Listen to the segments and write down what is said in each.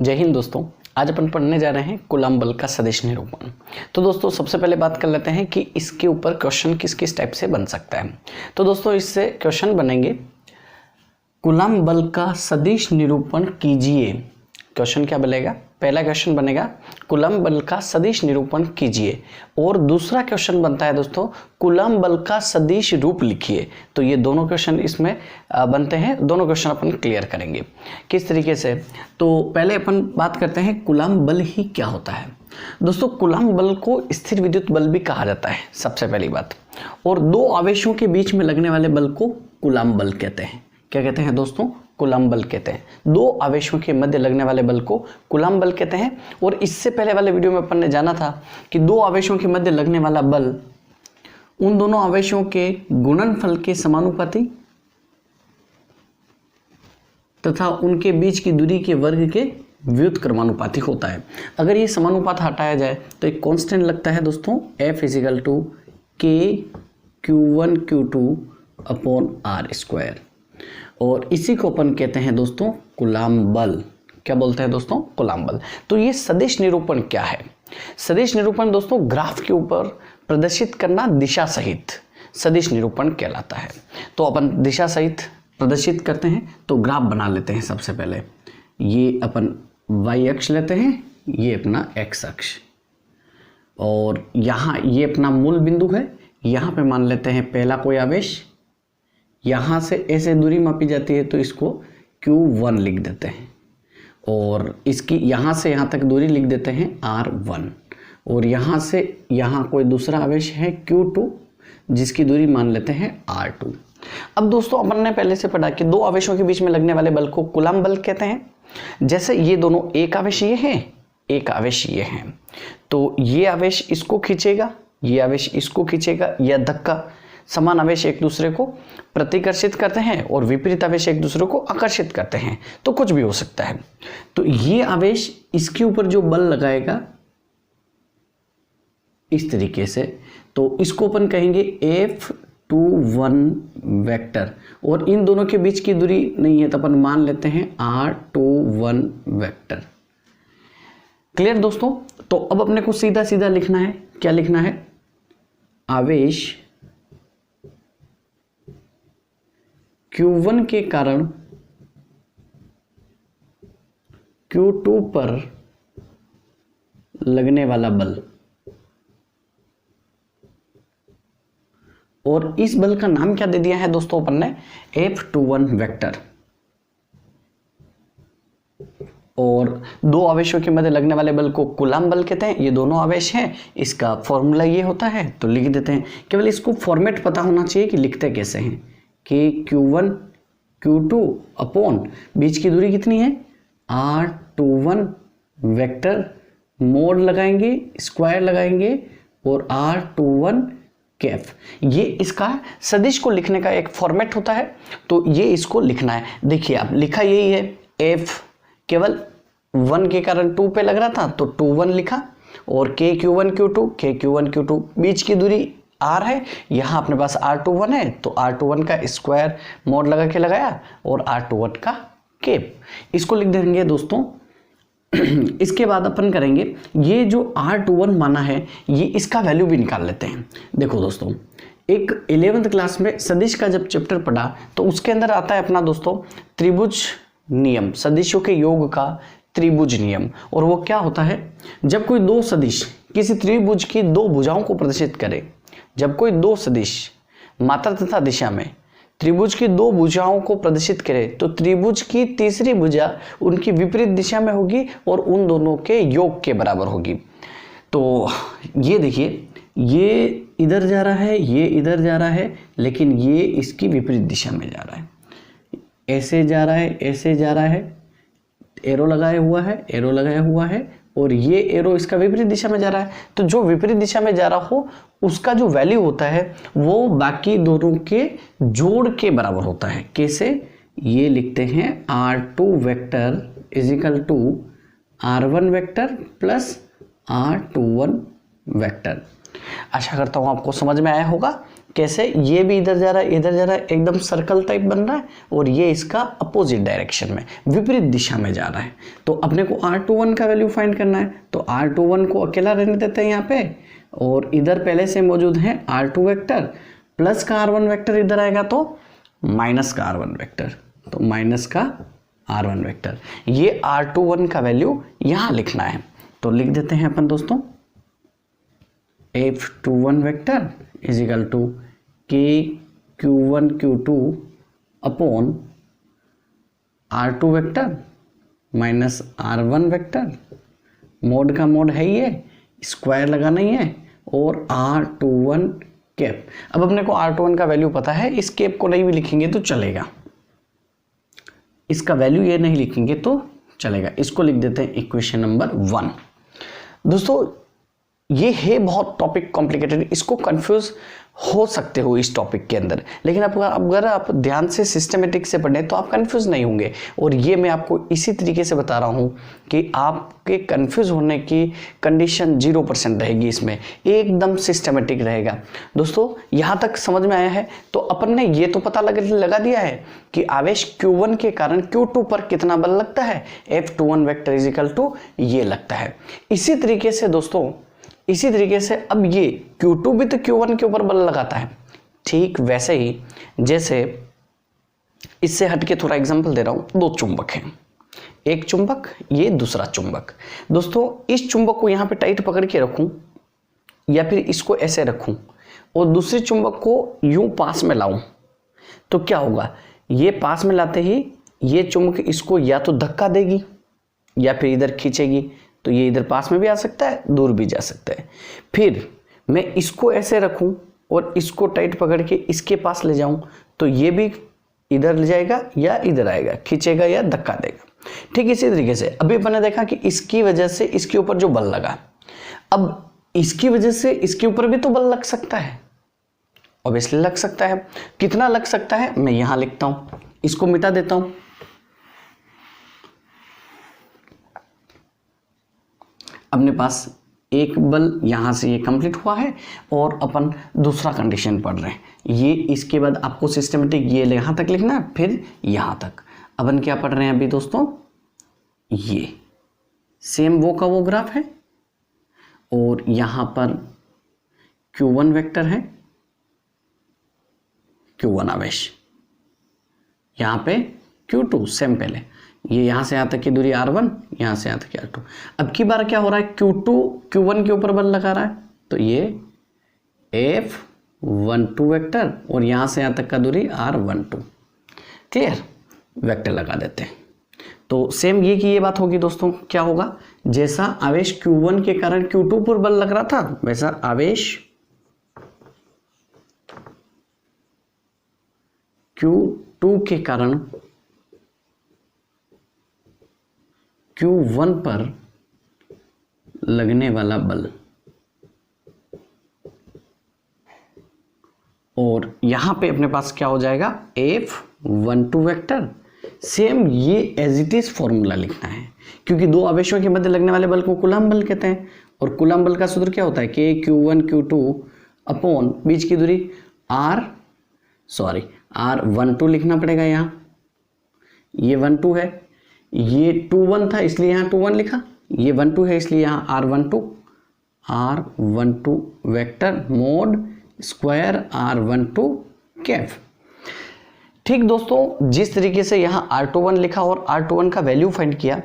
जय हिंद दोस्तों। आज अपन पढ़ने जा रहे हैं कूलम्ब बल का सदिश निरूपण। तो दोस्तों सबसे पहले बात कर लेते हैं कि इसके ऊपर क्वेश्चन किस किस टाइप से बन सकता है। तो दोस्तों इससे क्वेश्चन बनेंगे, कूलम्ब बल का सदिश निरूपण कीजिए। क्वेश्चन क्या बनेगा? पहला क्वेश्चन बनेगा कूलम्ब बल का सदिश निरूपण कीजिए, और दूसरा क्वेश्चन बनता है दोस्तों कूलम्ब बल का सदिश रूप लिखिए। तो ये दोनों क्वेश्चन इसमें बनते हैं। दोनों क्वेश्चन अपन क्लियर करेंगे किस तरीके से। तो पहले अपन बात करते हैं कूलम्ब बल ही क्या होता है। दोस्तों कूलम्ब बल को स्थिर विद्युत बल भी कहा जाता है, सबसे पहली बात। और दो आवेशों के बीच में लगने वाले बल को कूलम्ब बल कहते हैं। क्या कहते हैं दोस्तों? कूलम्ब बल कहते हैं। दो आवेशों के मध्य लगने वाले बल को कूलम्ब बल कहते हैं। और इससे पहले वाले वीडियो में अपन ने जाना था कि दो आवेशों के मध्य लगने वाला बल उन दोनों आवेशों के गुणनफल के समानुपाती तथा उनके बीच की दूरी के वर्ग के व्युत्क्रमानुपाती होता है। अगर ये समानुपात हटाया जाए तो एक कांस्टेंट लगता है दोस्तों, F = K Q1 Q2 upon R²। और इसी को अपन कहते हैं दोस्तों कूलम्ब बल। क्या बोलते हैं दोस्तों? कूलम्ब बल। तो ये सदिश निरूपण क्या है? सदिश निरूपण दोस्तों ग्राफ के ऊपर प्रदर्शित करना दिशा सहित सदिश निरूपण कहलाता है। तो अपन दिशा सहित प्रदर्शित करते हैं तो ग्राफ बना लेते हैं। सबसे पहले ये अपन y अक्ष लेते हैं, ये अपना x अक्ष, और यहाँ ये अपना मूल बिंदु है। यहाँ पे मान लेते हैं पहला कोई आवेश, यहाँ से ऐसे दूरी मापी जाती है तो इसको Q1 लिख देते हैं, और इसकी यहाँ से यहाँ तक दूरी लिख देते हैं R1। और यहाँ से यहाँ कोई दूसरा आवेश है Q2 जिसकी दूरी मान लेते हैं R2। अब दोस्तों अपन ने पहले से पढ़ा कि दो आवेशों के बीच में लगने वाले बल को कूलम्ब बल कहते हैं। जैसे ये दोनों एक आवेश ये है, एक आवेश ये है, तो ये आवेश इसको खींचेगा, ये आवेश इसको खींचेगा, या धक्का। समान आवेश एक दूसरे को प्रतिकर्षित करते हैं और विपरीत आवेश एक दूसरे को आकर्षित करते हैं, तो कुछ भी हो सकता है। तो ये आवेश इसके ऊपर जो बल लगाएगा इस तरीके से, तो इसको अपन कहेंगे F21 वेक्टर। और इन दोनों के बीच की दूरी नहीं है तो अपन मान लेते हैं R21 वेक्टर। क्लियर दोस्तों? तो अब अपने को सीधा सीधा लिखना है। क्या लिखना है? आवेश Q1 के कारण Q2 पर लगने वाला बल, और इस बल का नाम क्या दे दिया है दोस्तों अपन ने? F21 vector. और दो आवेशों के मध्य लगने वाले बल को कूलम्ब बल कहते हैं। ये दोनों आवेश हैं, इसका फॉर्मूला ये होता है, तो लिख देते हैं। केवल इसको फॉर्मेट पता होना चाहिए कि लिखते कैसे हैं। कि Q1 Q2 अपॉन बीच की दूरी कितनी है? R21 वेक्टर, मोड लगाएंगे, स्क्वायर लगाएंगे, और R21 कैफ। ये इसका सदिश को लिखने का एक फॉर्मेट होता है, तो ये इसको लिखना है। देखिए आप, लिखा यही है। F केवल 1 के कारण 2 पे लग रहा था तो 21 लिखा, और K Q1 Q2 बीच की दूरी R है, यहाँ अपने पास R21 है तो R21 का स्क्वायर मोड लगा के लगाया, और R21 का केप, इसको लिख देंगे दोस्तों। इसके बाद अपन करेंगे, ये जो R21 माना है ये इसका वैल्यू भी निकाल लेते हैं। देखो दोस्तों, एक 11th क्लास में सदिश का जब चैप्टर पढ़ा तो उसके अंदर आता है अपना दोस्तों त्रिभुज नियम, सदिशों के योग का त्रिभुज नियम। और वो क्या होता है? जब कोई दो सदिश किसी त्रिभुज की दो भुजाओं को प्रदर्शित करे, जब कोई दो सदिश मात्रा तथा दिशा में त्रिभुज की दो भुजाओं को प्रदर्शित करे तो त्रिभुज की तीसरी भुजा उनकी विपरीत दिशा में होगी और उन दोनों के योग के बराबर होगी। तो ये देखिए, ये इधर जा रहा है, ये इधर जा रहा है, लेकिन ये इसकी विपरीत दिशा में जा रहा है। ऐसे जा रहा है, ऐसे जा रहा है, एरो लगाया हुआ है, एरो लगाया हुआ है, और ये एरो इसका विपरीत दिशा में जा रहा है। तो जो विपरीत दिशा में जा रहा हो उसका जो वैल्यू होता है वो बाकी दोनों के जोड़ के बराबर होता है। कैसे? ये लिखते हैं R2 vector = R1 vector plus R21 vector. आशा करता हूँ आपको समझ में आया होगा। कैसे, ये भी इधर जा रहा है, इधर जा रहा है, एकदम सर्कल टाइप बन रहा है, और ये इसका अपोजिट डायरेक्शन में, विपरीत दिशा में जा रहा है। तो अपने को R21 का वैल्यू फाइंड करना है, तो R21 को अकेला रहने देते हैं यहाँ पे, और इधर पहले से मौजूद है R2 वेक्टर, प्लस का R1 वेक्टर इधर आएगा तो माइनस का R1 वेक्टर, तो माइनस का R1 वेक्टर। ये R21 का वैल्यू यहाँ लिखना है, तो लिख देते हैं अपन दोस्तों, F21 vector is equal to KQ1 Q2 upon R2 vector minus R1 vector, mod का मोड है ये, स्क्वायर लगाना ही है, और R21 कैप। अब अपने को R21 का वैल्यू पता है, इस कैप को नहीं भी लिखेंगे तो चलेगा, इसका वैल्यू ये नहीं लिखेंगे तो चलेगा, इसको लिख देते हैं इक्वेशन नंबर 1। दोस्तों ये है बहुत टॉपिक कॉम्प्लिकेटेड, इसको कंफ्यूज हो सकते हो इस टॉपिक के अंदर, लेकिन अगर आप ध्यान से सिस्टमेटिक से पढ़ें तो आप कंफ्यूज नहीं होंगे। और ये मैं आपको इसी तरीके से बता रहा हूँ कि आपके कंफ्यूज होने की कंडीशन 0% रहेगी, इसमें एकदम सिस्टमेटिक रहेगा। दोस्तों यहाँ तक समझ में आया है, तो अपन ने ये तो पता लगा दिया है कि आवेश Q1 के कारण Q2 पर कितना बल लगता है, F21 vector is equal to ये लगता है। इसी तरीके से दोस्तों, इसी तरीके से अब ये Q2 भी तो Q1 के ऊपर बल लगाता है, ठीक वैसे ही जैसे इससे हटके थोड़ा एग्जांपल दे रहा हूं, दो चुंबक हैं, एक चुंबक ये दूसरा चुंबक। दोस्तों इस चुंबक को यहां पे टाइट पकड़ के रखूं या फिर इसको ऐसे रखूं और दूसरे चुंबक को यूं पास में लाऊं, तो क्या होगा, ये पास में लाते ही ये चुंबक इसको या तो धक्का देगी या फिर इधर खींचेगी, तो ये इधर पास में भी आ सकता है, दूर भी जा सकता है। फिर मैं इसको ऐसे रखूं और इसको टाइट पकड़ के इसके पास ले जाऊं, तो ये भी इधर ले जाएगा या इधर आएगा, खींचेगा या धक्का देगा। ठीक इसी तरीके से अभी मैंने देखा कि इसकी वजह से इसके ऊपर जो बल लगा, अब इसकी वजह से इसके ऊपर भी तो बल लग सकता है, ऑब्वियसली लग सकता है। कितना लग सकता है मैं यहां लिखता हूं, इसको मिटा देता हूं। अपने पास एक बल यहां से ये कंप्लीट हुआ है और अपन दूसरा कंडीशन पढ़ रहे हैं, ये इसके बाद आपको सिस्टमेटिक ये यहां तक लिखना है, फिर यहां तक। अपन क्या पढ़ रहे हैं अभी दोस्तों, ये सेम वो का वो ग्राफ है और यहां पर Q1 वेक्टर है, Q1 आवेश, यहां पे Q2 सेम, पहले ये यहां से यहां तक की दूरी R1, यहां से यहां तक की R2। अब की बार क्या हो रहा है, Q2 Q1 के ऊपर बल लगा रहा है, तो ये F12 वेक्टर और यहां से यहां तक का दूरी R12, क्लियर, वेक्टर लगा देते हैं। तो सेम ये की ये बात होगी दोस्तों, क्या होगा, जैसा आवेश Q1 के कारण Q2 पर बल लग रहा था, वैसा आवेश Q2 के कारण Q1 पर लगने वाला बल, और यहां पे अपने पास क्या हो जाएगा, F12 वेक्टर। सेम ये एज इट इज फॉर्मूला लिखना है, क्योंकि दो आवेशों के मध्य लगने वाले बल को कूलम्ब बल कहते हैं, और कूलम्ब बल का सूत्र क्या होता है, KQ1 Q2 अपॉन बीच की दूरी R12 लिखना पड़ेगा। यहाँ ये 12 है, ये 21 था इसलिए यहाँ 21 लिखा, ये 12 है इसलिए यहाँ R12 vector mod square R12 cap. ठीक दोस्तों, जिस तरीके से यहाँ R21 लिखा और R21 का वैल्यू फाइंड किया,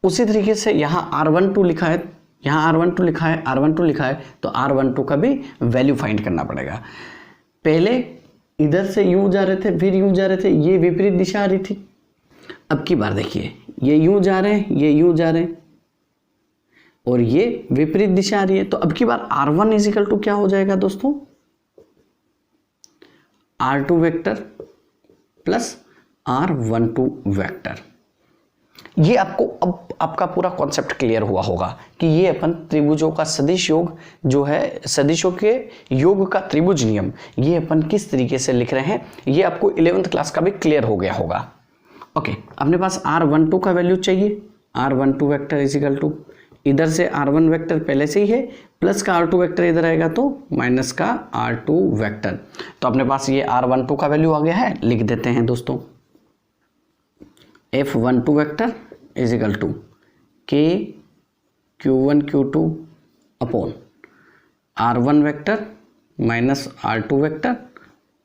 उसी तरीके से यहाँ R12 लिखा है, यहाँ R12 लिखा है, R12 लिखा है, तो R12 का भी वैल्यू फाइंड करना पड़ेगा। पहले इधर से यूं जा रहे थे, फिर यूं जा रहे थे, ये विपरीत दिशा आ रही थी। अब की बार देखिए, ये यूं जा रहे हैं, ये यूं जा रहे हैं, और ये विपरीत दिशा आ रही है। तो अब की बार R1 इजिकल टू क्या हो जाएगा दोस्तों, R2 vector plus R12 vector. ये आपको अब आपका पूरा कॉन्सेप्ट क्लियर हुआ होगा कि ये अपन त्रिभुजों का सदिश योग जो है, सदिशों के योग का त्रिभुज नियम, ये अपन किस तरीके से लिख रहे हैं, ये आपको 11th क्लास का भी क्लियर हो गया होगा। ओके, अपने पास R12 का वैल्यू चाहिए, R12 vector is equal to इधर से r1 वेक्टर पहले से ही है, प्लस का r2 वेक्टर इधर आएगा तो माइनस का r2 वेक्टर। तो अपने पास ये r12 का वैल्यू आ गया है, लिख देते हैं दोस्तों f12 vector is equal to k q1 q2 upon r1 vector minus r2 vector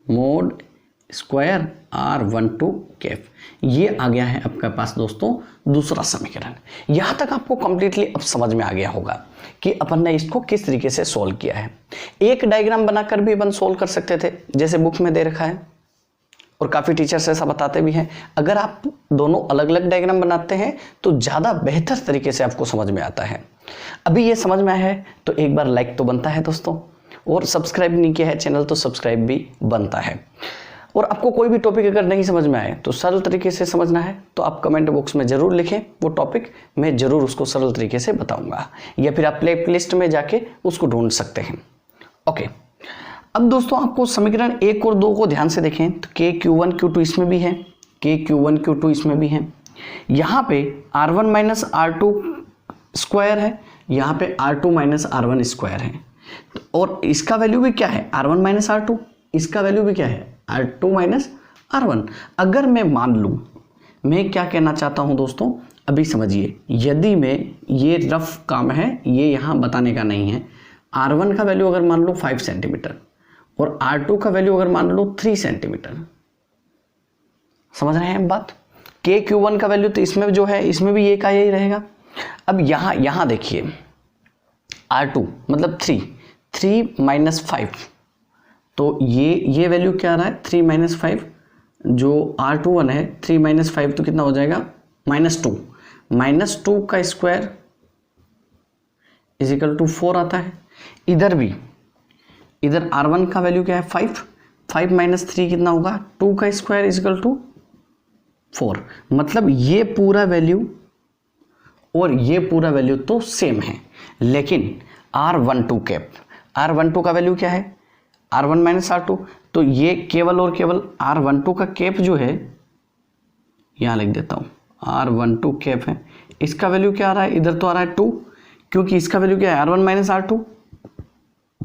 mod square r12 cap. ये आ गया है आपके पास दोस्तों दूसरा समीकरण। यहाँ तक आपको कंप्लीटली अब समझ में आ गया होगा कि अपन ने इसको किस तरीके से सॉल्व किया है। एक डायग्राम बनाकर भी अपन सॉल्व कर सकते थे जैसे बुक में दे रखा है, और काफ़ी टीचर्स ऐसा बताते भी हैं। अगर आप दोनों अलग अलग डायग्राम बनाते हैं तो ज़्यादा बेहतर तरीके से आपको समझ में आता है। अभी ये समझ में आया है तो एक बार लाइक तो बनता है दोस्तों, और सब्सक्राइब नहीं किया है चैनल तो सब्सक्राइब भी बनता है। और आपको कोई भी टॉपिक अगर नहीं समझ में आए तो सरल तरीके से समझना है तो आप कमेंट बॉक्स में ज़रूर लिखें, वो टॉपिक मैं ज़रूर उसको सरल तरीके से बताऊंगा, या फिर आप प्ले लिस्ट में जाके उसको ढूंढ सकते हैं। ओके, अब दोस्तों आपको समीकरण 1 और 2 को ध्यान से देखें तो k q1 q2 इसमें भी है, k q1 q2 इसमें भी है। यहाँ पे r1 माइनस r2 स्क्वायर है, यहाँ पे r2 माइनस r1 स्क्वायर है, और इसका वैल्यू भी क्या है r1 माइनस r2, इसका वैल्यू भी क्या है r2 माइनस r1। अगर मैं मान लूँ, मैं क्या कहना चाहता हूँ दोस्तों अभी समझिए, यदि मैं ये रफ काम है, ये यहाँ बताने का नहीं है, r1 का वैल्यू अगर मान लो 5 सेंटीमीटर और r2 का वैल्यू अगर मान लो 3 सेंटीमीटर, समझ रहे हैं बात। k q1 का वैल्यू तो इसमें जो है इसमें भी ये का यही रहेगा। अब यहाँ देखिए r2 मतलब 3 माइनस 5, तो ये वैल्यू क्या आ रहा है 3 माइनस 5, जो r21 है 3 माइनस 5 तो कितना हो जाएगा -2, -2 का स्क्वायर इज इक्वल टू 4 आता है। इधर भी, इधर r1 का वैल्यू क्या है 5 माइनस 3 कितना होगा 2 का स्क्वायर इज इक्वल टू 4। मतलब ये पूरा वैल्यू और ये पूरा वैल्यू तो सेम है, लेकिन r12 कैप, r12 का वैल्यू क्या है r1 माइनस r2, तो ये केवल और केवल r12 का कैप जो है, यहाँ लिख देता हूँ r12 कैप है, इसका वैल्यू क्या आ रहा है, इधर तो आ रहा है 2, क्योंकि इसका वैल्यू क्या है r1 माइनस r2,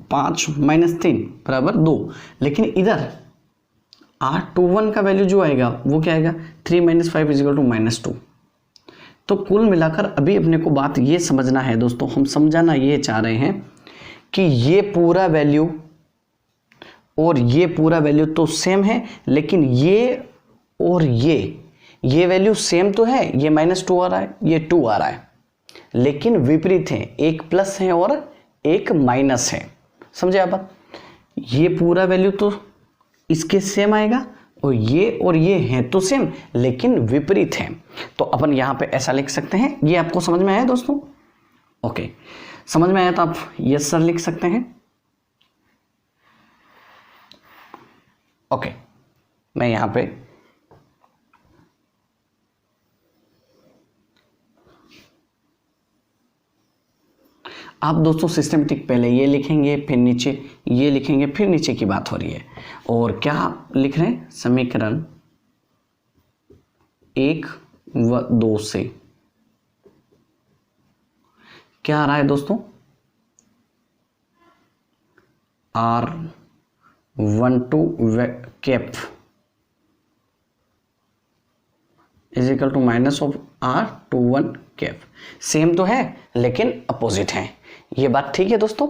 5 माइनस 3 बराबर 2, लेकिन इधर r21 का वैल्यू जो आएगा वो क्या आएगा 3 माइनस 5 इज इक्वल टू -2। तो कुल मिलाकर अभी अपने को बात ये समझना है दोस्तों, हम समझाना ये चाह रहे हैं कि ये पूरा वैल्यू और ये पूरा वैल्यू तो सेम है, लेकिन ये और ये वैल्यू सेम तो है, ये -2 आ रहा है, ये 2 आ रहा है, लेकिन विपरीत है, एक प्लस है और एक माइनस है। समझे आप? ये पूरा वैल्यू तो इसके सेम आएगा और ये हैं तो सेम लेकिन विपरीत हैं, तो अपन यहाँ पे ऐसा लिख सकते हैं। ये आपको समझ में आया दोस्तों? ओके, समझ में आया तो आप यस सर लिख सकते हैं। ओके, मैं यहाँ पे आप दोस्तों सिस्टमेटिक पहले ये लिखेंगे, फिर नीचे ये लिखेंगे, फिर नीचे की बात हो रही है। और क्या लिख रहे हैं? समीकरण 1 व 2 से क्या आ रहा है दोस्तों? r12 cap is equal to minus of r21 cap. Same तो है लेकिन अपोजिट है, ये बात ठीक है दोस्तों?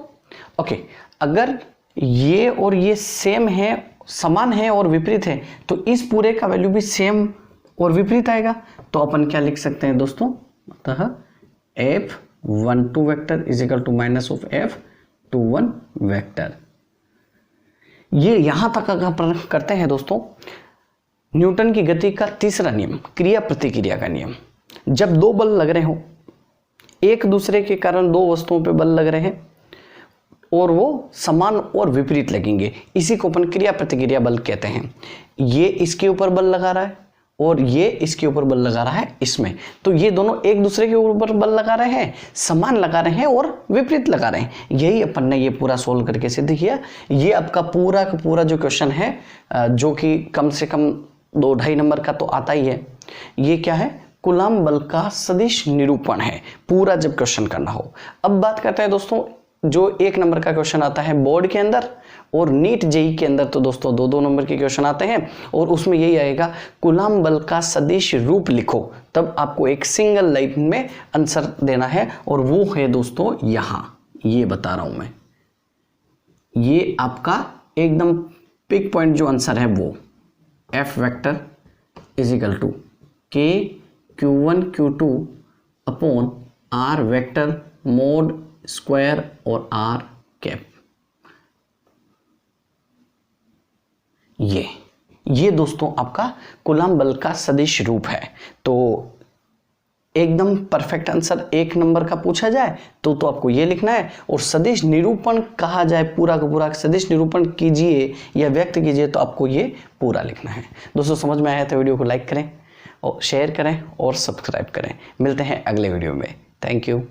ओके, अगर ये और ये सेम है, समान है और विपरीत है, तो इस पूरे का वैल्यू भी सेम और विपरीत आएगा, तो अपन क्या लिख सकते हैं दोस्तों? अतः f12 vector is equal to minus of f21 vector. ये यहां तक अगर अपन करते हैं दोस्तों, न्यूटन की गति का तीसरा नियम, क्रिया प्रतिक्रिया का नियम। जब दो बल लग रहे हो, एक दूसरे के कारण दो वस्तुओं पे बल लग रहे हैं और वो समान और विपरीत लगेंगे, इसी को अपन क्रिया प्रतिक्रिया बल कहते हैं। ये इसके ऊपर बल लगा रहा है और ये इसके ऊपर बल लगा रहा है इसमें, तो ये दोनों एक दूसरे के ऊपर बल लगा रहे हैं, समान लगा रहे हैं और विपरीत लगा रहे हैं। यही अपन ने ये पूरा सोल्व करके सिद्ध किया। ये आपका पूरा का पूरा जो क्वेश्चन है, जो कि कम से कम 2-2.5 नंबर का तो आता ही है, ये क्या है? कूलम्ब बल का सदिश निरूपण है, पूरा जब क्वेश्चन करना हो। अब बात करते हैं दोस्तों जो 1 नंबर का क्वेश्चन आता है बोर्ड के अंदर और नीट जेई के अंदर, तो दोस्तों 2-2 नंबर के क्वेश्चन आते हैं और उसमें यही आएगा कूलम्ब बल का सदिश रूप लिखो। तब आपको एक सिंगल लाइन में आंसर देना है और वो है दोस्तों यहाँ, ये बता रहा हूं मैं, ये आपका एकदम पिक पॉइंट जो आंसर है वो F vector is equal to K Q1 Q2 upon R vector mod square और R कैप। ये दोस्तों आपका कूलम्ब बल का सदिश रूप है। तो एकदम परफेक्ट आंसर 1 नंबर का पूछा जाए तो आपको ये लिखना है, और सदिश निरूपण कहा जाए पूरा का पूरा सदिश निरूपण कीजिए या व्यक्त कीजिए तो आपको ये पूरा लिखना है। दोस्तों समझ में आया तो वीडियो को लाइक करें और शेयर करें और सब्सक्राइब करें। मिलते हैं अगले वीडियो में। Thank you.